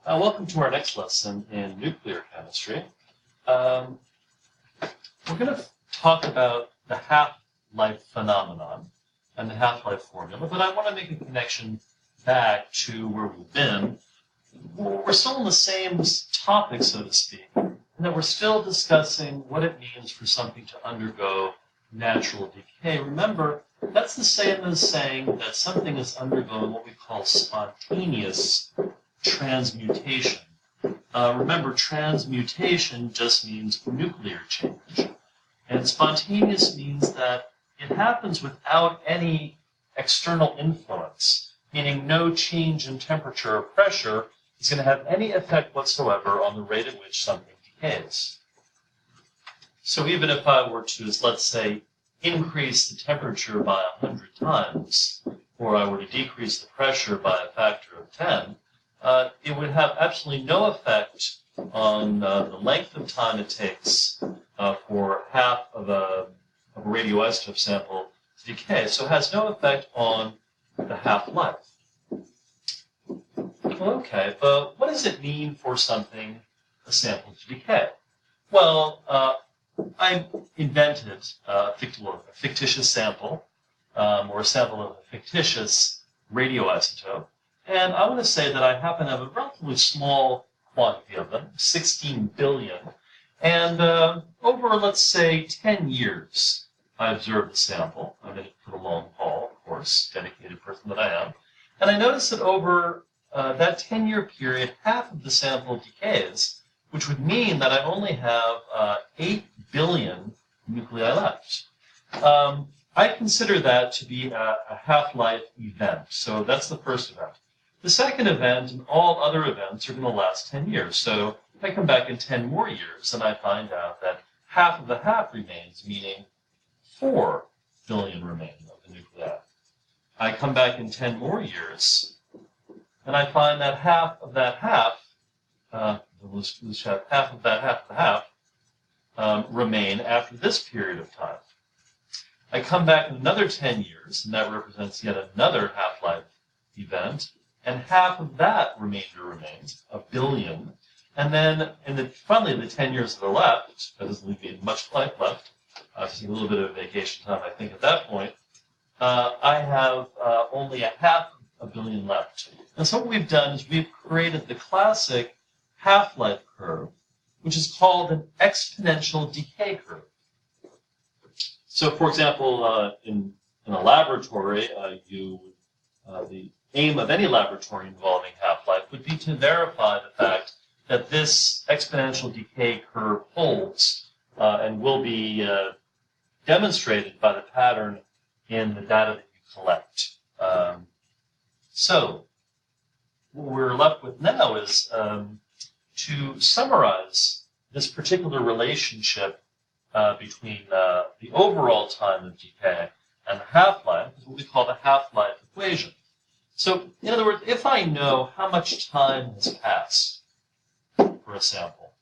Welcome to our next lesson in nuclear chemistry. We're going to talk about the half-life phenomenon and the half-life formula, but I want to make a connection back to where we've been. We're still on the same topic, so to speak, and that we're still discussing what it means for something to undergo natural decay. Remember, that's the same as saying that something is undergoing what we call spontaneous transmutation. Remember, transmutation just means nuclear change. And spontaneous means that it happens without any external influence, meaning no change in temperature or pressure is going to have any effect whatsoever on the rate at which something decays. So even if I were to, let's say, increase the temperature by 100 times, or I were to decrease the pressure by a factor of 10, it would have absolutely no effect on the length of time it takes for half of a radioisotope sample to decay. So it has no effect on the half-life. Well, okay, but what does it mean for a sample to decay? Well, I invented a fictitious sample, or a sample of a fictitious radioisotope. And I want to say that I happen to have a relatively small quantity of them, 16 billion. And over, let's say, 10 years, I observed the sample. I'm in it for the long haul, of course, dedicated person that I am. And I noticed that over that 10-year period, half of the sample decays, which would mean that I only have 8 billion nuclei left. I consider that to be a half-life event. So that's the first event. The second event and all other events are going to last 10 years. So if I come back in 10 more years and I find out that half of the half remains, meaning 4 billion remain of the nuclei. I come back in 10 more years and I find that half of that half, remain after this period of time. I come back in another 10 years, and that represents yet another half-life event, and half of that remainder remains, 1 billion. And then, finally, the 10 years that are left, that doesn't leave me much life left, I take a little bit of vacation time, I think, at that point, I have only a half a billion left. And so what we've done is we've created the classic half-life curve, which is called an exponential decay curve. So, for example, in a laboratory, the aim of any laboratory involving half-life would be to verify the fact that this exponential decay curve holds and will be demonstrated by the pattern in the data that you collect. So, what we're left with now is to summarize this particular relationship between the overall time of decay and the half-life is what we call the half-life equation. So, in other words, if I know how much time has passed for a sample,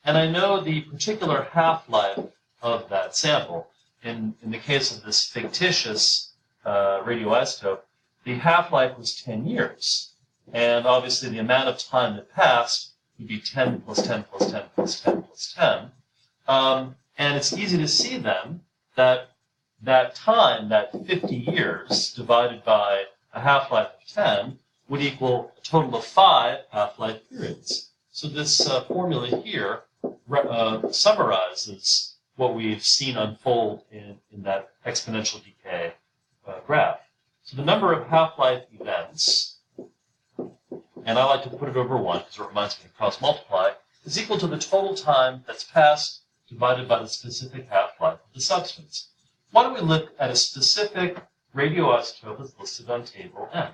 and I know the particular half-life of that sample, in the case of this fictitious radioisotope, the half-life was 10 years. And obviously the amount of time that passed would be 10 plus 10 plus 10 plus 10 plus 10. And it's easy to see then that that time, that 50 years, divided by a half-life of 10, would equal a total of 5 half-life periods. So this formula here summarizes what we've seen unfold in that exponential decay graph. So the number of half-life events, and I like to put it over 1 because it reminds me to cross-multiply, is equal to the total time that's passed divided by the specific half-life of the substance. Why don't we look at a specific radioisotope that's listed on table N?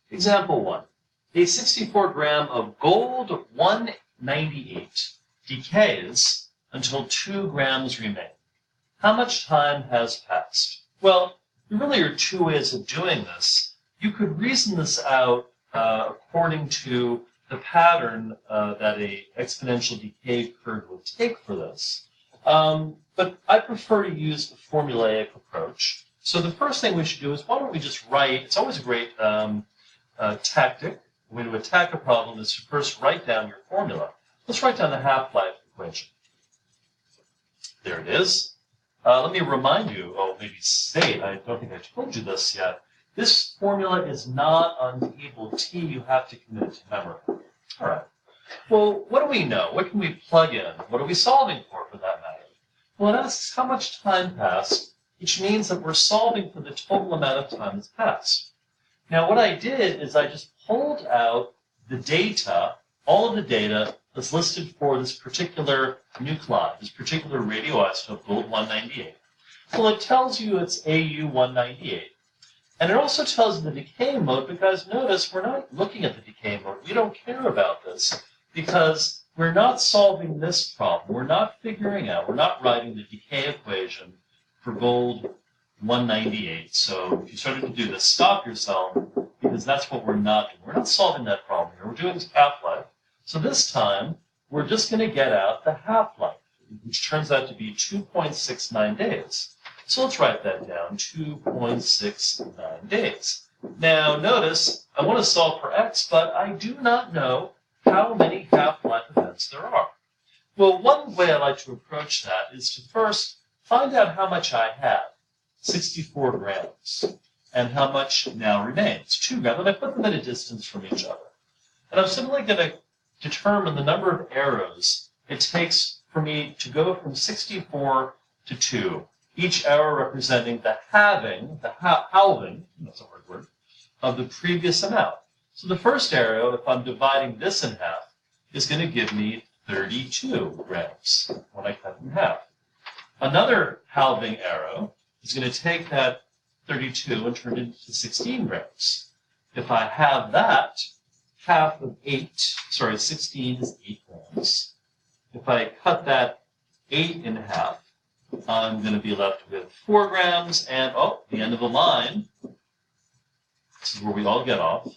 Example 1. A 64 gram of gold 198 decays until 2 grams remain. How much time has passed? Well, there really are 2 ways of doing this. You could reason this out according to the pattern that a exponential decay curve would take for this. But I prefer to use the formulaic approach. So the first thing we should do is why don't we just write, it's always a great tactic the way to attack a problem is to first write down your formula. Let's write down the half-life equation. There it is. Let me remind you, maybe state, I don't think I told you this yet. This formula is not on table T. You have to commit it to memory. All right. Well, what do we know? What can we plug in? What are we solving for that matter? Well, it asks how much time passed, which means that we're solving for the total amount of time that's passed. Now, what I did is I just pulled out the data, all of the data that's listed for this particular nuclide, this particular radioisotope, gold-198. Well, it tells you it's AU-198. And it also tells you the decay mode because notice we're not looking at the decay mode. We don't care about this because we're not solving this problem. We're not figuring out, we're not writing the decay equation for gold-198. So if you started to do this, stop yourself because that's what we're not doing. We're not solving that problem here. We're doing half-life. So this time, we're just going to get out the half-life, which turns out to be 2.69 days. So let's write that down, 2.69 days. Now, notice, I want to solve for x, but I do not know how many half-life events there are. Well, one way I like to approach that is to first find out how much I have, 64 grams, and how much now remains, 2 grams, and I put them at a distance from each other. And I'm simply going to determine the number of arrows it takes for me to go from 64 to 2. Each arrow representing the halving, that's a hard word, of the previous amount. So the first arrow, if I'm dividing this in half, is going to give me 32 grams when I cut it in half. Another halving arrow is going to take that 32 and turn it into 16 grams. If I have that, half of 16 is 8 grams. If I cut that 8 in half, I'm going to be left with 4 grams, and the end of the line, this is where we all get off,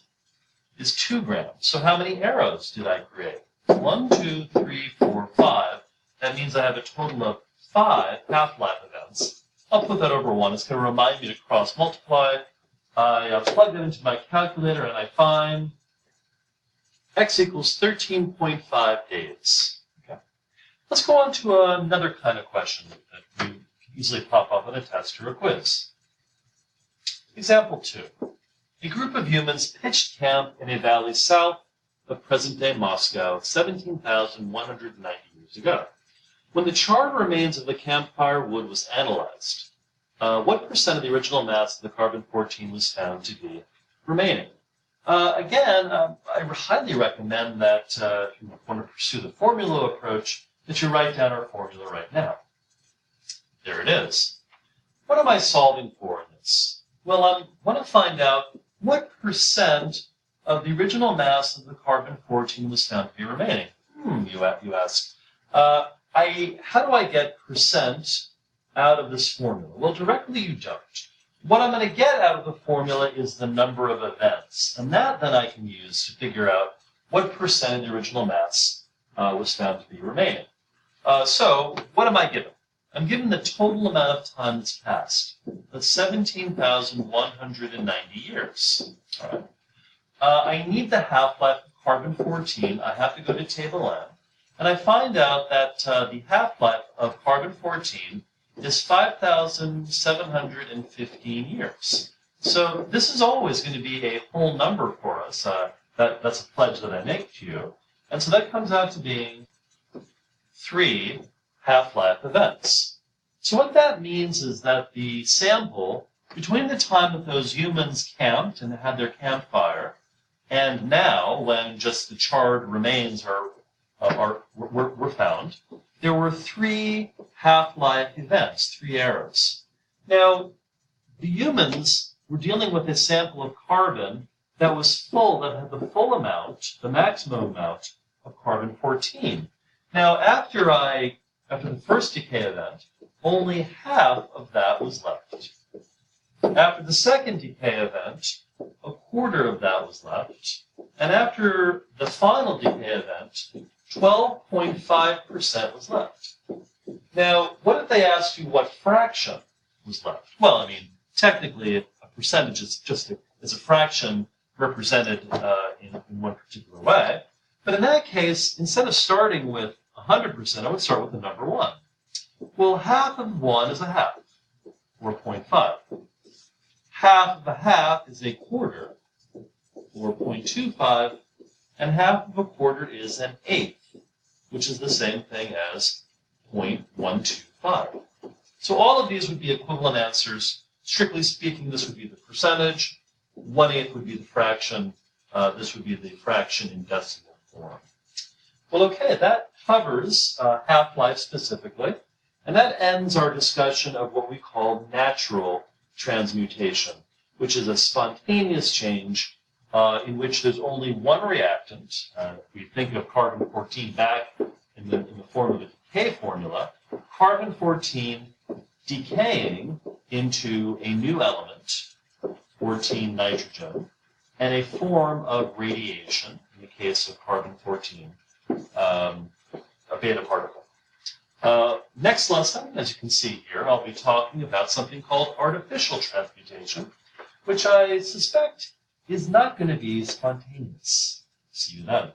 is 2 grams. So how many arrows did I create? 1, 2, 3, 4, 5. That means I have a total of 5 half-life events. I'll put that over 1. It's going to remind me to cross-multiply. I plug it into my calculator, and I find x equals 13.5 days. Okay. Let's go on to another kind of question that you can easily pop up on a test or a quiz. Example 2. A group of humans pitched camp in a valley south of present-day Moscow 17,190 years ago. When the charred remains of the campfire wood was analyzed, what percent of the original mass of the carbon-14 was found to be remaining? Again, I highly recommend that if you want to pursue the formula approach, that you write down our formula right now. There it is. What am I solving for in this? Well, I want to find out what percent of the original mass of the carbon-14 was found to be remaining. You ask. How do I get percent out of this formula? Well, directly you don't. What I'm going to get out of the formula is the number of events, and that then I can use to figure out what percent of the original mass was found to be remaining. So what am I given? I'm given the total amount of time that's passed. That's 17,190 years. All right. I need the half-life of carbon-14. I have to go to table N, and I find out that the half-life of carbon-14 is 5,715 years. So this is always going to be a whole number for us. That's a pledge that I make to you. And so that comes out to being 3 half-life events. So what that means is that the sample, between the time that those humans camped and had their campfire, and now, when just the charred remains were found, there were 3 half-life events, 3 errors. Now, the humans were dealing with a sample of carbon that was full, that had the full amount, the maximum amount of carbon-14. Now, after the first decay event, only half of that was left. After the second decay event, a quarter of that was left. And after the final decay event, 12.5% was left. Now, what if they asked you what fraction was left? Well, I mean, technically, a percentage is just a fraction represented in one particular way. But in that case, instead of starting with 100%, I would start with the number 1. Well, half of 1 is a half, or 0.5. Half of a half is a quarter, or 0.25, and half of a quarter is an eighth, which is the same thing as 0.125. So all of these would be equivalent answers. Strictly speaking, this would be the percentage. 1/8 would be the fraction. This would be the fraction in decimal form. Well, okay, that covers half-life specifically. And that ends our discussion of what we call natural transmutation, which is a spontaneous change in which there's only one reactant. If we think of carbon-14 back in the form of a decay formula, carbon-14 decaying into a new element, 14 nitrogen, and a form of radiation, in the case of carbon-14, a beta particle. Next lesson, as you can see here, I'll be talking about something called artificial transmutation, which I suspect is not going to be spontaneous. See you then.